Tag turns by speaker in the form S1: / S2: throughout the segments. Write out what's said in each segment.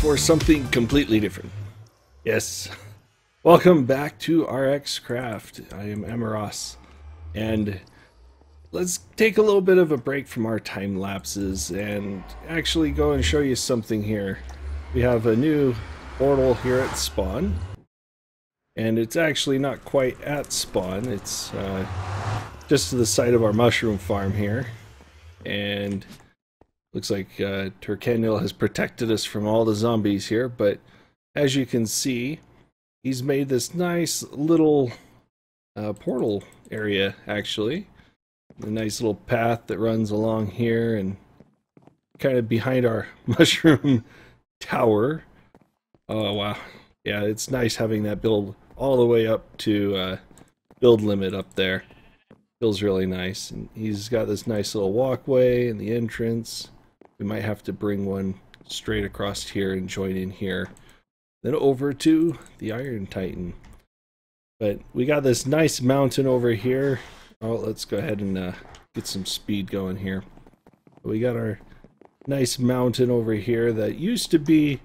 S1: for something completely different. Yes, welcome back to RxCraft. I am Amaros, and let's take a little bit of a break from our time lapses and actually go and show you something here. We have a new portal here at spawn, and it's actually not quite at spawn. It's just to the side of our mushroom farm here, and looks like Terkanil has protected us from all the zombies here, but as you can see, he's made this nice little portal area, actually. A nice little path that runs along here and kind of behind our mushroom tower. Oh, wow. Yeah, it's nice having that build all the way up to build limit up there. Feels really nice. And he's got this nice little walkway in the entrance. We might have to bring one straight across here and join in here. Then over to the Iron Titan. But we got this nice mountain over here. Oh, let's go ahead and get some speed going here. We got our nice mountain over here that used to be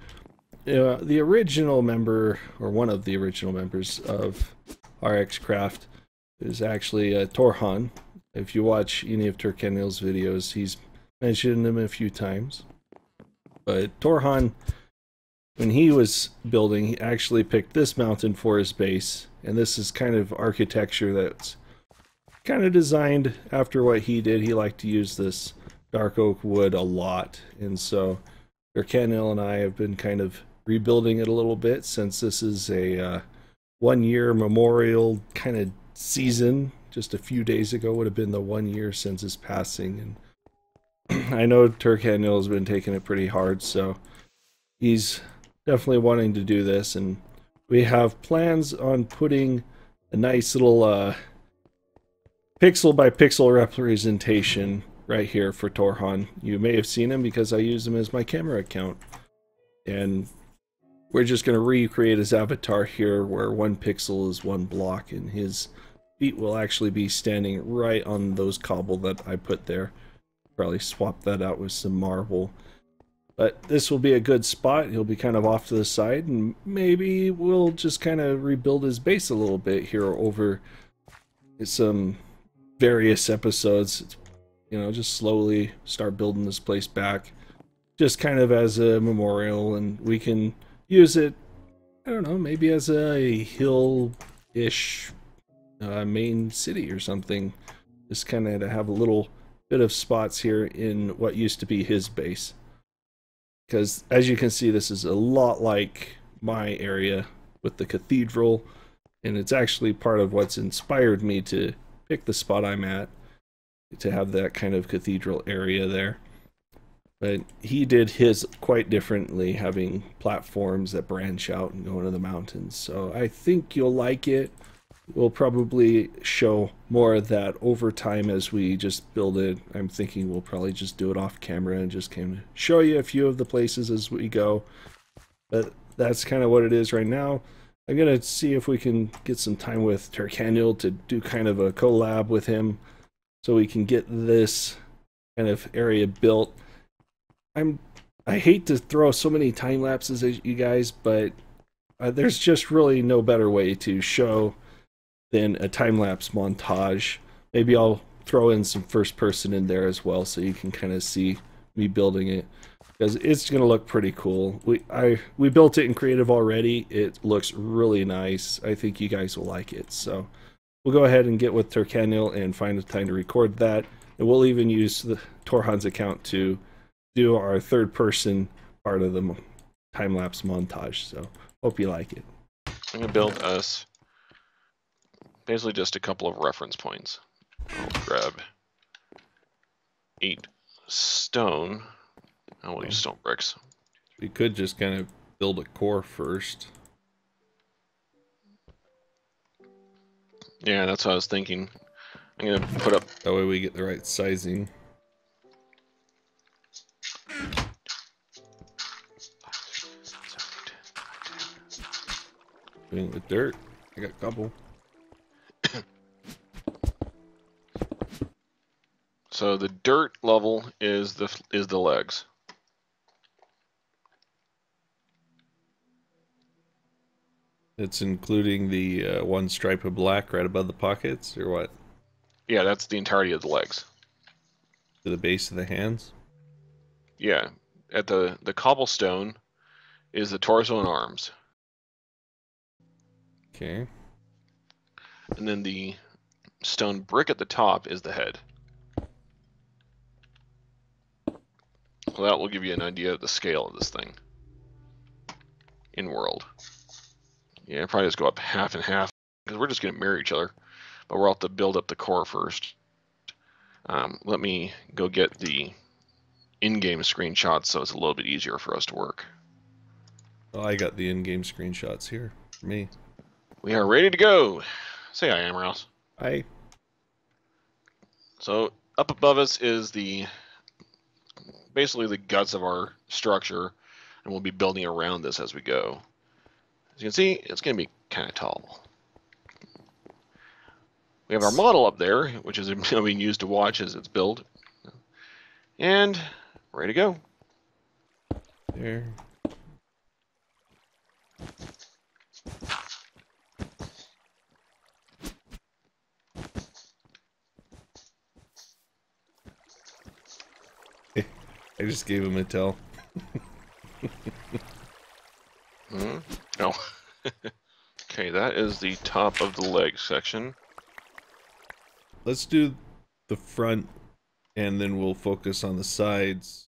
S1: the original member, or one of the original members of RxCraft, is actually Torhan. If you watch any of Terkanil's videos, he's mentioned him a few times. But Torhan, when he was building, he actually picked this mountain for his base, and this is kind of architecture that's kind of designed after what he did. He liked to use this dark oak wood a lot, and so Terkanil and I have been kind of rebuilding it a little bit, since this is a 1-year memorial kind of season. Just a few days ago would have been the 1 year since his passing, and I know Terkanil has been taking it pretty hard, so he's definitely wanting to do this, and we have plans on putting a nice little pixel by pixel representation right here for Torhan. You may have seen him because I use him as my camera account, and we're just going to recreate his avatar here where 1 pixel is 1 block, and his feet will actually be standing right on those cobble that I put there. Probably swap that out with some marble. But this will be a good spot. He'll be kind of off to the side, and maybe we'll just kind of rebuild his base a little bit here over some various episodes. You know, just slowly start building this place back, just kind of as a memorial, and we can use it, I don't know, maybe as a hill-ish main city or something. Just kind of to have a little bit of spots here in what used to be his base. Because as you can see, this is a lot like my area with the cathedral, and it's actually part of what's inspired me to pick the spot I'm at, to have that kind of cathedral area there. But he did his quite differently, having platforms that branch out and go into the mountains. So I think you'll like it. We'll probably show more of that over time as we just build it. I'm thinking we'll probably just do it off camera and just kind of show you a few of the places as we go. But that's kind of what it is right now. I'm going to see if we can get some time with Terkanil to do kind of a collab with him, so we can get this kind of area built. I hate to throw so many time lapses at you guys, but there's just really no better way to show than a time-lapse montage. Maybe I'll throw in some first person in there as well, so you can kind of see me building it, because it's gonna look pretty cool. We built it in creative already. It looks really nice. I think you guys will like it. So we'll go ahead and get with Terkanil and find a time to record that, and we'll even use the Torhan's account to do our third person part of the time-lapse montage. So hope you like it.
S2: I'm gonna build us basically just a couple of reference points. I'll grab 8 stone. I will use stone bricks.
S1: We could just kind of build a core first.
S2: Yeah, that's what I was thinking. I'm gonna put up.
S1: That way we get the right sizing. Doing the dirt. I got a couple.
S2: So the dirt level is the legs.
S1: It's including the one stripe of black right above the pockets, or what?
S2: Yeah, that's the entirety of the legs.
S1: To the base of the hands?
S2: Yeah, at the cobblestone is the torso and arms.
S1: Okay.
S2: And then the stone brick at the top is the head. Well, that will give you an idea of the scale of this thing. In world. Yeah, probably just go up half and half, because we're just going to mirror each other. But we'll have to build up the core first. Let me go get the in-game screenshots so it's a little bit easier for us to work.
S1: Well, I got the in-game screenshots here for me.
S2: We are ready to go. Say hi, Amross.
S1: Hi.
S2: So up above us is basically the guts of our structure, and we'll be building around this as we go. As you can see, it's going to be kind of tall. We have our model up there, which is being used to watch as it's built. And ready to go.
S1: There. I just gave him a tell.
S2: Oh. Okay, that is the top of the leg section.
S1: Let's do the front, and then we'll focus on the sides.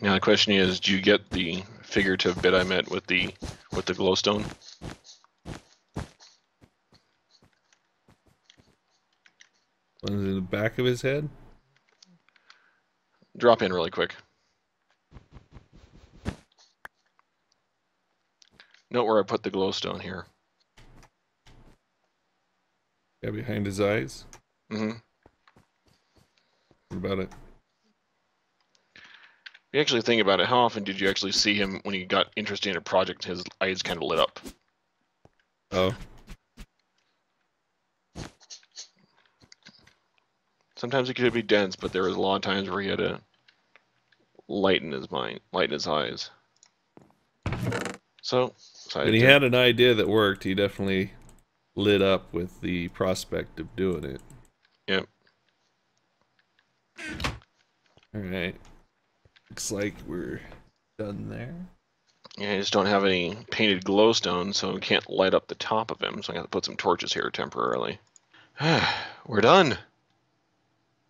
S2: Now the question is, do you get the figurative bit I meant with the glowstone?
S1: One's in the back of his head?
S2: Drop in really quick. Note where I put the glowstone here.
S1: Yeah, behind his eyes?
S2: Mm-hmm.
S1: What about it?
S2: If you actually think about it, how often did you actually see him when he got interested in a project, his eyes kind of lit up?
S1: Oh.
S2: Sometimes it could be dense, but there was a lot of times where he had to lighten his mind, lighten his eyes. So,
S1: when he had an idea that worked, he definitely lit up with the prospect of doing it.
S2: Yep.
S1: Alright. Looks like we're done there.
S2: Yeah, I just don't have any painted glowstone, so we can't light up the top of him, so I got to put some torches here temporarily. We're done!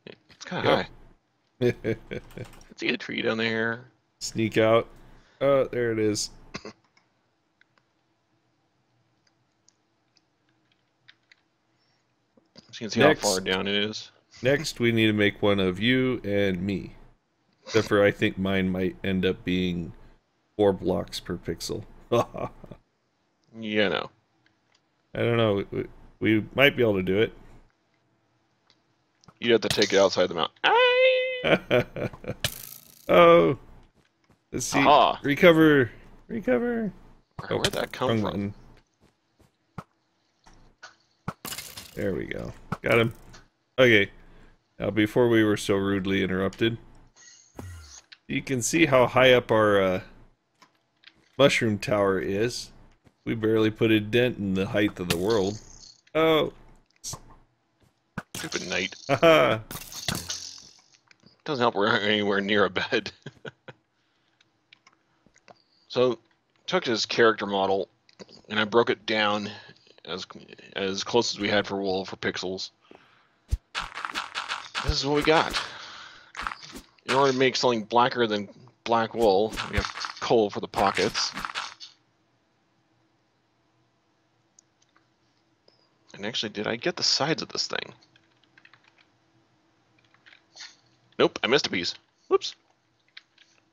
S2: It's kind of high. See a tree down there?
S1: Sneak out. Oh, there it is.
S2: So you can see how far down it is.
S1: Next, we need to make one of you and me. Except for I think mine might end up being 4 blocks per pixel.
S2: Yeah, no.
S1: I don't know. We might be able to do it.
S2: You'd have to take it outside the mountain.
S1: Oh. Let's see.
S2: Aha.
S1: Recover. Recover.
S2: Where'd that come from?
S1: There we go. Got him. Okay. Now, before we were so rudely interrupted, you can see how high up our mushroom tower is. We barely put a dent in the height of the world. Oh.
S2: Stupid night.
S1: Haha.
S2: Doesn't help we're not anywhere near a bed. So, took his character model, and I broke it down as close as we had for wool for pixels. This is what we got. In order to make something blacker than black wool, we have coal for the pockets. And actually, did I get the sides of this thing? Nope, I missed a piece. Whoops.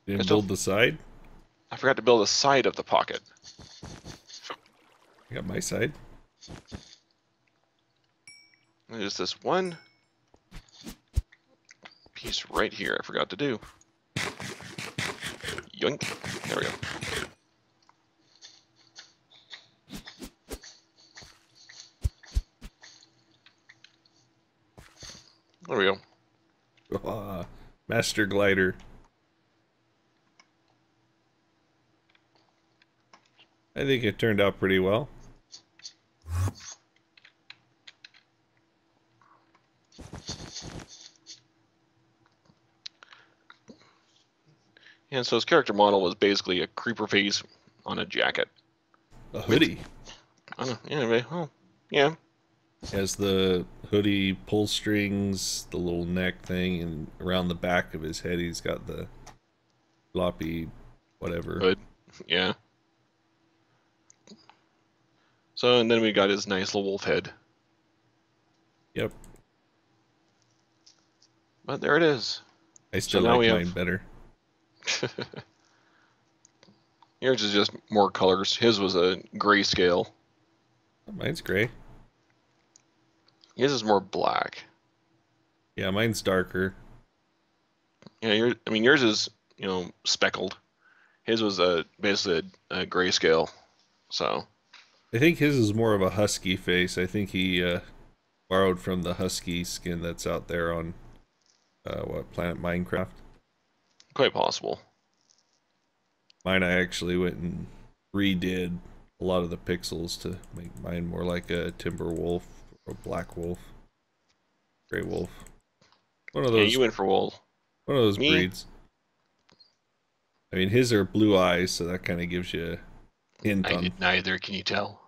S1: Didn't build the side?
S2: I forgot to build the side of the pocket.
S1: I got my side.
S2: There's this one piece right here I forgot to do. Yoink. There we go. There we go.
S1: Master glider. I think it turned out pretty well.
S2: And so his character model was basically a creeper face on a jacket.
S1: A hoodie.
S2: I don't know. Anyway, well, yeah.
S1: Has the hoodie pull strings, the little neck thing, and around the back of his head he's got the floppy whatever.
S2: Hood. Yeah. So, and then we got his nice little wolf head.
S1: Yep.
S2: But there it is.
S1: I still
S2: So now
S1: like
S2: we
S1: mine
S2: have...
S1: better.
S2: Yours is just more colors. His was a grayscale.
S1: Mine's gray.
S2: His is more black.
S1: Yeah, mine's darker.
S2: Yeah, yours is, speckled. His was basically a grayscale. So.
S1: I think his is more of a husky face. I think he borrowed from the husky skin that's out there on Planet Minecraft.
S2: Quite possible.
S1: Mine, I actually went and redid a lot of the pixels to make mine more like a timber wolf or black wolf, gray wolf. One of those.
S2: Yeah, you went for wool.
S1: One of those
S2: Me?
S1: breeds. I mean, his are blue eyes, so that kind of gives you a hint on.
S2: Neither can you tell.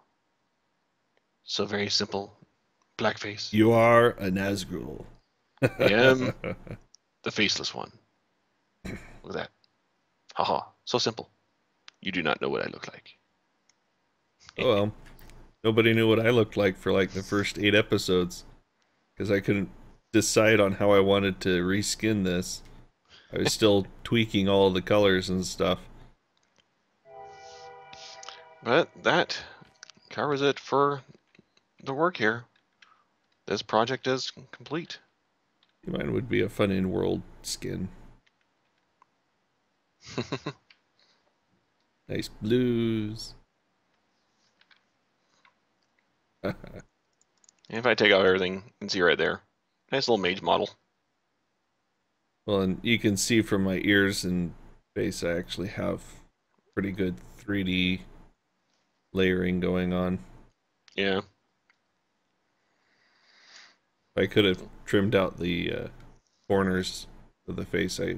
S2: So very simple. Blackface.
S1: You are a Nazgul.
S2: I am the faceless one. Look at that. Haha. So simple. You do not know what I look like.
S1: Oh well. Nobody knew what I looked like for like the first 8 episodes. Because I couldn't decide on how I wanted to reskin this. I was still tweaking all the colors and stuff.
S2: But that covers it for the work here. This project is complete.
S1: Mine would be a fun in-world skin. Nice blues.
S2: If I take out everything, you can see right there. Nice little mage model.
S1: Well, and you can see from my ears and face I actually have pretty good 3D layering going on.
S2: Yeah.
S1: If I could have trimmed out the corners of the face, I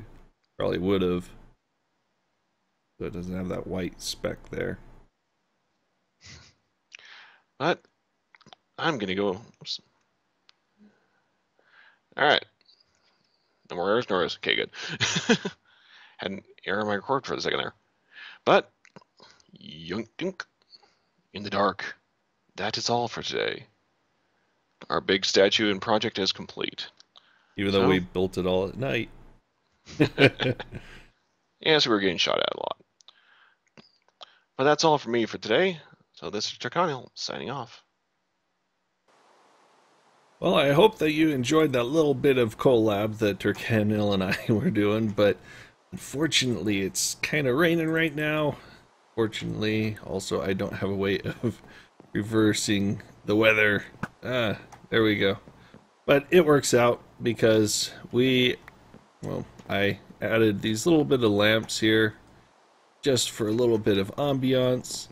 S1: probably would have. So it doesn't have that white speck there.
S2: But I'm gonna go. Oops. All right. No more errors, no errors. Okay, good. Had an error in my record for a second there. But yoink dink in the dark. That is all for today. Our big statue and project is complete.
S1: Even though we built it all at night.
S2: Yeah, so we're getting shot at a lot. But that's all for me for today. So this is Terkanil signing off.
S1: Well, I hope that you enjoyed that little bit of collab that Terkanil and I were doing, but unfortunately it's kind of raining right now. Fortunately, also I don't have a way of reversing the weather. There we go. But it works out because I added these little bit of lamps here just for a little bit of ambiance.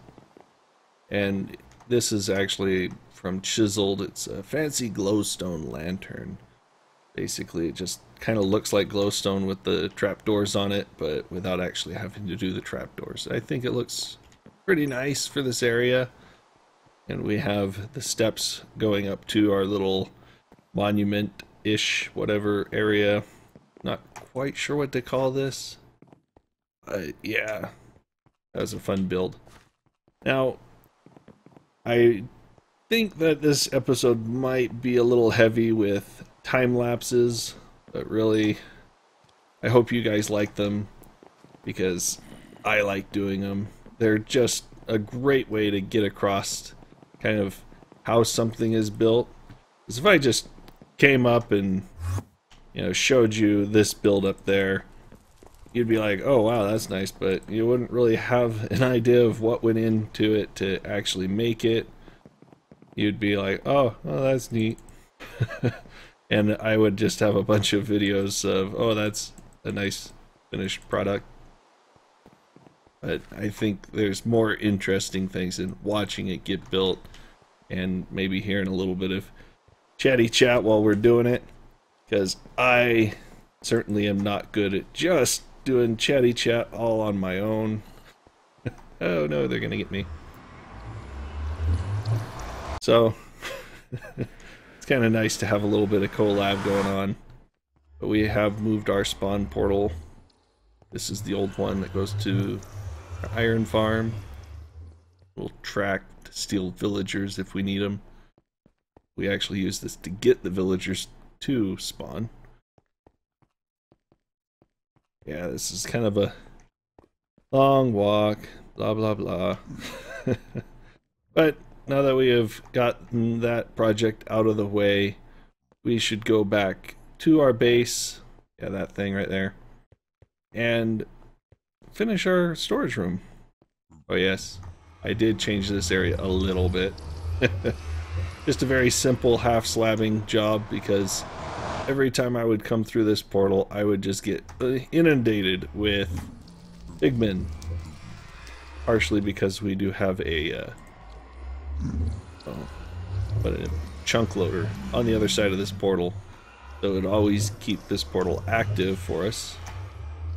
S1: And this is actually from Chiseled. It's a fancy glowstone lantern. Basically, it just kind of looks like glowstone with the trapdoors on it, but without actually having to do the trapdoors. I think it looks pretty nice for this area. And we have the steps going up to our little monument-ish, whatever area. Not quite sure what to call this. Yeah, that was a fun build. Now, I think that this episode might be a little heavy with time lapses, but really, I hope you guys like them because I like doing them. They're just a great way to get across kind of how something is built. Because if I just came up and, you know, showed you this build up there, you'd be like, oh wow, that's nice, but you wouldn't really have an idea of what went into it to actually make it. You'd be like, oh, well, that's neat. And I would just have a bunch of videos of, oh, that's a nice finished product. But I think there's more interesting things in watching it get built and maybe hearing a little bit of chatty chat while we're doing it. Because I certainly am not good at just doing chatty chat all on my own. Oh no, they're gonna get me. So, it's kind of nice to have a little bit of collab going on. But we have moved our spawn portal. This is the old one that goes to the iron farm. We'll track to steal villagers if we need them. We actually use this to get the villagers to spawn. Yeah, this is kind of a long walk, blah blah blah. But now that we have gotten that project out of the way, we should go back to our base, yeah, that thing right there, and finish our storage room. Oh yes, I did change this area a little bit. Just a very simple half slabbing job, because every time I would come through this portal, I would just get inundated with pigmen. Partially because we do have a chunk loader on the other side of this portal, so it would always keep this portal active for us.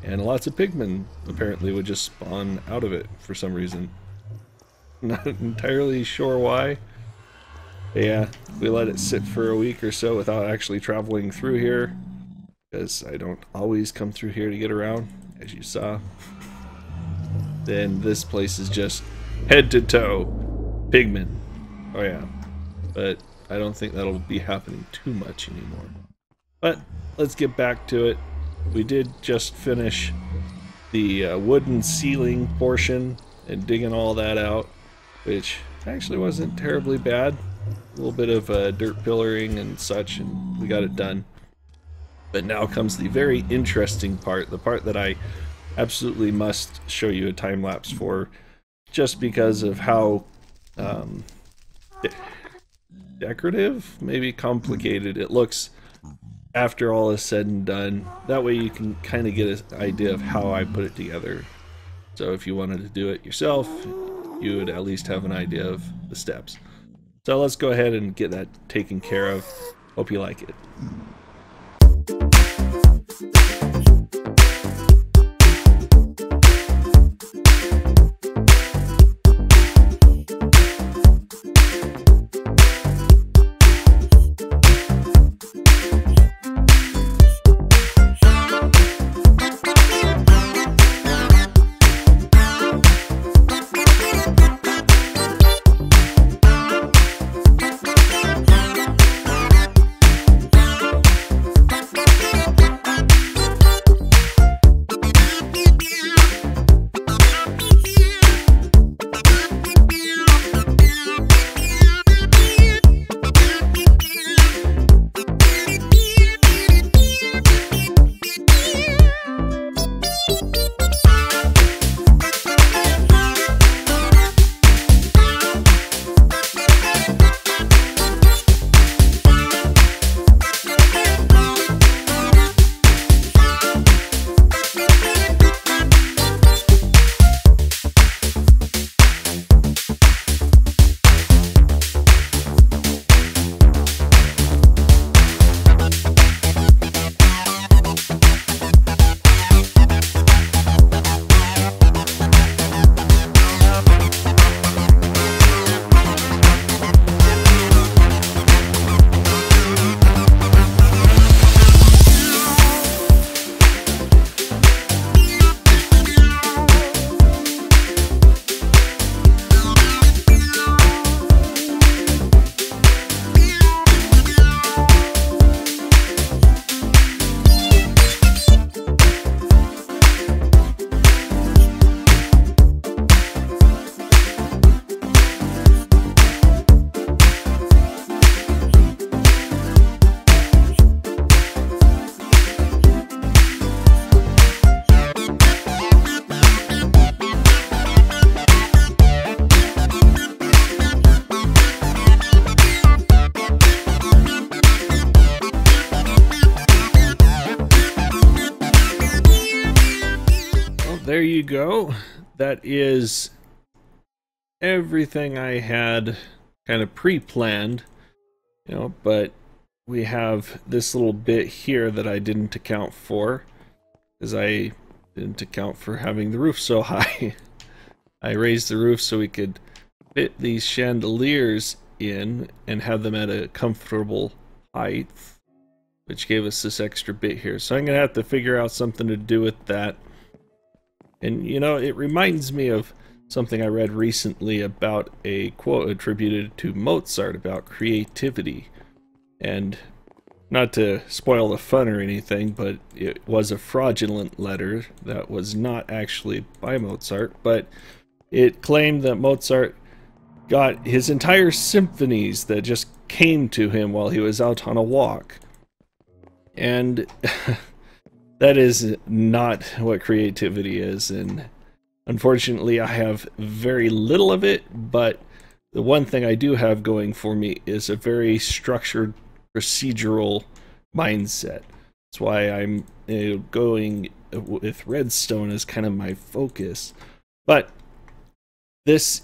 S1: And lots of pigmen apparently would just spawn out of it for some reason. Not entirely sure why. Yeah, we let it sit for a week or so without actually traveling through here, because I don't always come through here to get around, as you saw. Then this place is just head to toe pigmen. Oh yeah, but I don't think that'll be happening too much anymore. But let's get back to it. We did just finish the wooden ceiling portion and digging all that out, which actually wasn't terribly bad. A little bit of dirt pillaring and such, and we got it done. But now comes the very interesting part, the part that I absolutely must show you a time lapse for, just because of how decorative, maybe complicated it looks after all is said and done. That way you can kind of get an idea of how I put it together. So if you wanted to do it yourself, you would at least have an idea of the steps. So let's go ahead and get that taken care of. Hope you like it. you go. That is everything I had kind of pre-planned, you know, but we have this little bit here that I didn't account for, because I didn't account for having the roof so high. I raised the roof so we could fit these chandeliers in and have them at a comfortable height, which gave us this extra bit here. So I'm gonna have to figure out something to do with that. And you know, it reminds me of something I read recently about a quote attributed to Mozart about creativity. And not to spoil the fun or anything, but it was a fraudulent letter that was not actually by Mozart, but it claimed that Mozart got his entire symphonies that just came to him while he was out on a walk. And that is not what creativity is, and unfortunately I have very little of it, but the one thing I do have going for me is a very structured procedural mindset. That's why I'm going with redstone as kind of my focus. But this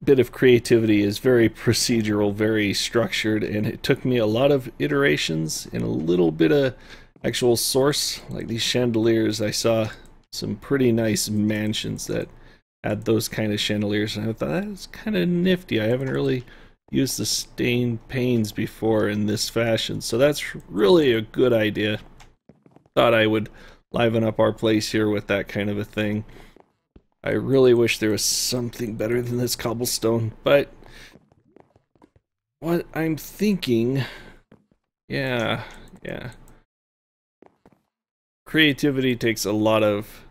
S1: bit of creativity is very procedural, very structured, and it took me a lot of iterations and a little bit of actual source. Like these chandeliers, I saw some pretty nice mansions that had those kind of chandeliers, and I thought that's kind of nifty. I haven't really used the stained panes before in this fashion, so that's really a good idea. Thought I would liven up our place here with that kind of a thing. I really wish there was something better than this cobblestone, but what I'm thinking, yeah. Creativity takes a lot of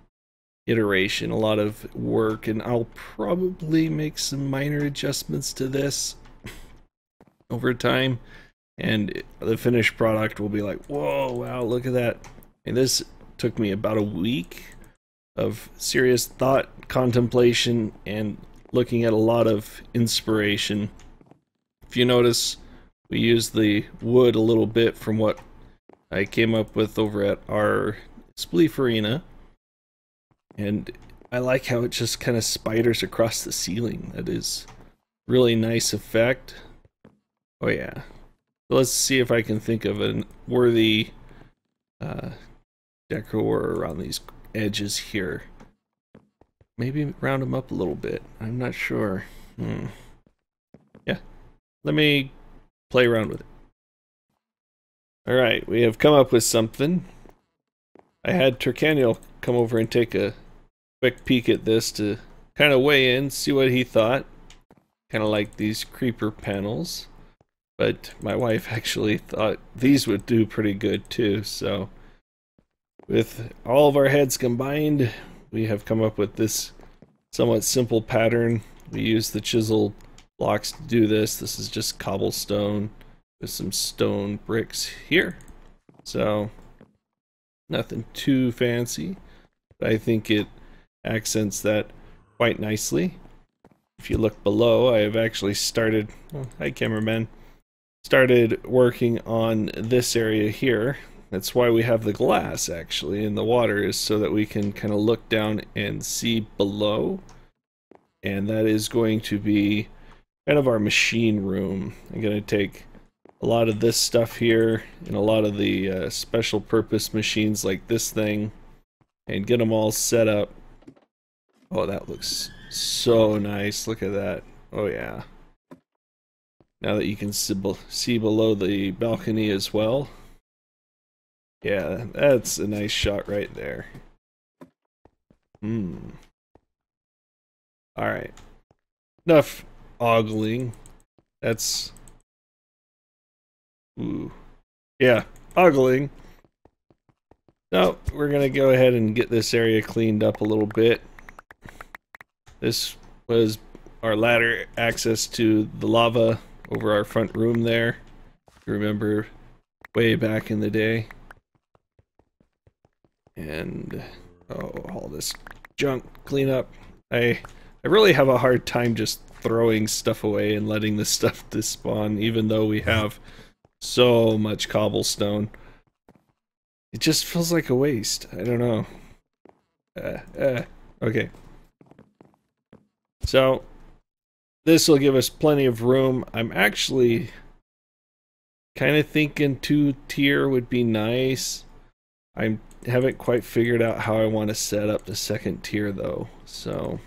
S1: iteration, a lot of work, and I'll probably make some minor adjustments to this over time, and the finished product will be like, whoa, wow, look at that. And this took me about a week of serious thought, contemplation, and looking at a lot of inspiration. If you notice, we used the wood a little bit from what I came up with over at our Spleef Arena, and I like how it just kind of spiders across the ceiling. That is really nice effect. Oh yeah. So let's see if I can think of a worthy decor around these edges here. Maybe round them up a little bit. I'm not sure. Yeah. Let me play around with it. Alright, we have come up with something. I had Terkanil come over and take a quick peek at this to kind of weigh in, see what he thought. Kind of like these creeper panels. But my wife actually thought these would do pretty good too, so with all of our heads combined, we have come up with this somewhat simple pattern. We use the chisel blocks to do this. This is just cobblestone with some stone bricks here. So nothing too fancy, but I think it accents that quite nicely. If you look below, I have actually started, hi cameraman, started working on this area here. That's why we have the glass actually in the water, is so that we can kind of look down and see below. And that is going to be kind of our machine room. I'm going to take a lot of this stuff here and a lot of the special purpose machines like this thing and get them all set up. Oh, that looks so nice. Look at that. Oh yeah. Now that you can see below the balcony as well. Yeah, that's a nice shot right there. Alright. Enough ogling. That's... Ooh. Yeah, ogling. Now, we're gonna go ahead and get this area cleaned up a little bit. This was our ladder access to the lava over our front room there. You remember way back in the day. And all this junk clean up. I really have a hard time just throwing stuff away and letting this stuff despawn, even though we have so much cobblestone. It just feels like a waste. I don't know. Okay. So this will give us plenty of room. I'm actually kind of thinking 2-tier would be nice. I haven't quite figured out how I want to set up the second tier though. So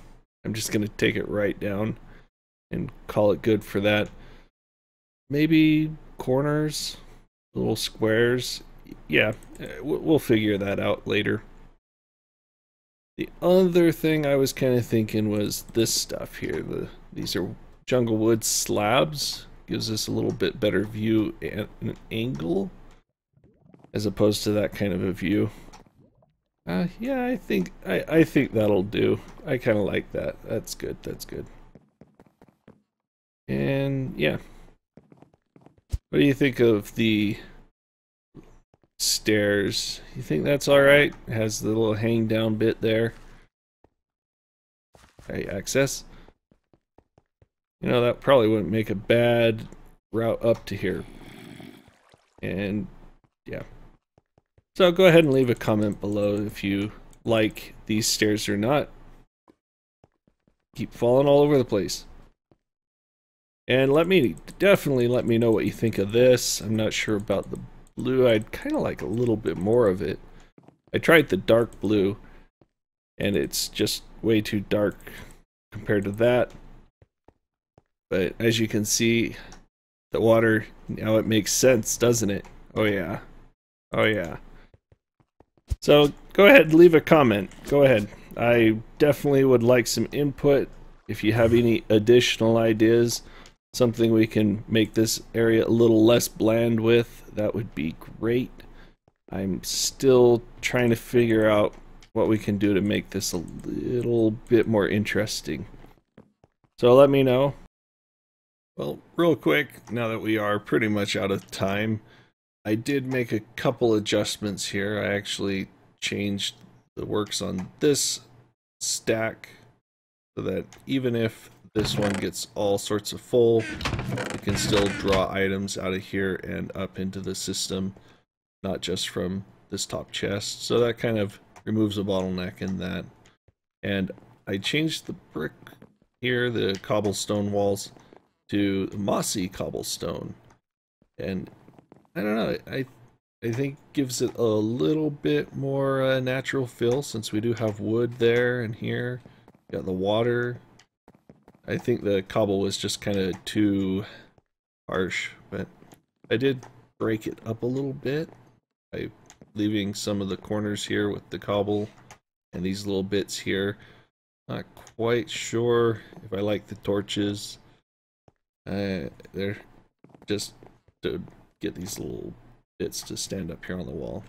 S1: I'm just going to take it right down and call it good for that. Maybe corners, little squares. Yeah, we'll figure that out later. The other thing I was kind of thinking was this stuff here. These are jungle wood slabs. Gives us a little bit better view and an angle as opposed to that kind of a view. Yeah, I think that'll do. I kind of like that. That's good. That's good. And yeah, what do you think of the stairs? You think that's all right? It has the little hang down bit there. Okay, access. You know, that probably wouldn't make a bad route up to here. And yeah. So go ahead and leave a comment below if you like these stairs or not. Keep falling all over the place. And definitely let me know what you think of this. I'm not sure about the blue. I'd kind of like a little bit more of it. I tried the dark blue, and it's just way too dark compared to that. But as you can see, the water, now it makes sense, doesn't it? Oh yeah. Oh yeah. So go ahead and leave a comment. Go ahead. I definitely would like some input. If you have any additional ideas, something we can make this area a little less bland with, that would be great. I'm still trying to figure out what we can do to make this a little bit more interesting. So let me know. Well, real quick, now that we are pretty much out of time, I did make a couple adjustments here. I actually changed the works on this stack so that even if this one gets all sorts of full, it can still draw items out of here and up into the system, not just from this top chest. So that kind of removes a bottleneck in that. And I changed the brick here, the cobblestone walls, to mossy cobblestone. And I don't know, I think gives it a little bit more natural feel, since we do have wood there and here. Got the water. I think the cobble was just kind of too harsh, but I did break it up a little bit by leaving some of the corners here with the cobble and these little bits here. Not quite sure if I like the torches. They're just to get these little bits to stand up here on the wall.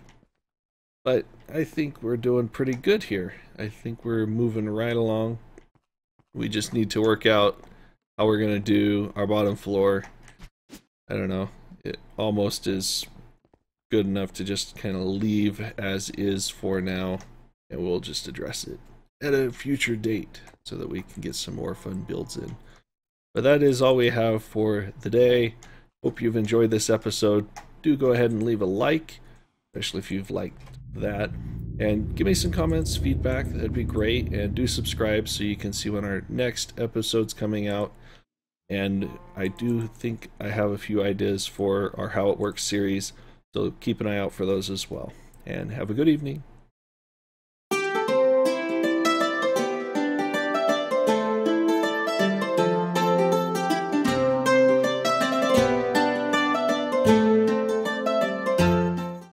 S1: But I think we're doing pretty good here. I think we're moving right along. We just need to work out how we're going to do our bottom floor. I don't know. It almost is good enough to just kind of leave as is for now. And we'll just address it at a future date so that we can get some more fun builds in. But that is all we have for the day. Hope you've enjoyed this episode. Do go ahead and leave a like, especially if you've liked that. And give me some comments, feedback, that'd be great. And do subscribe so you can see when our next episode's coming out. And I do think I have a few ideas for our How It Works series, so keep an eye out for those as well. And have a good evening.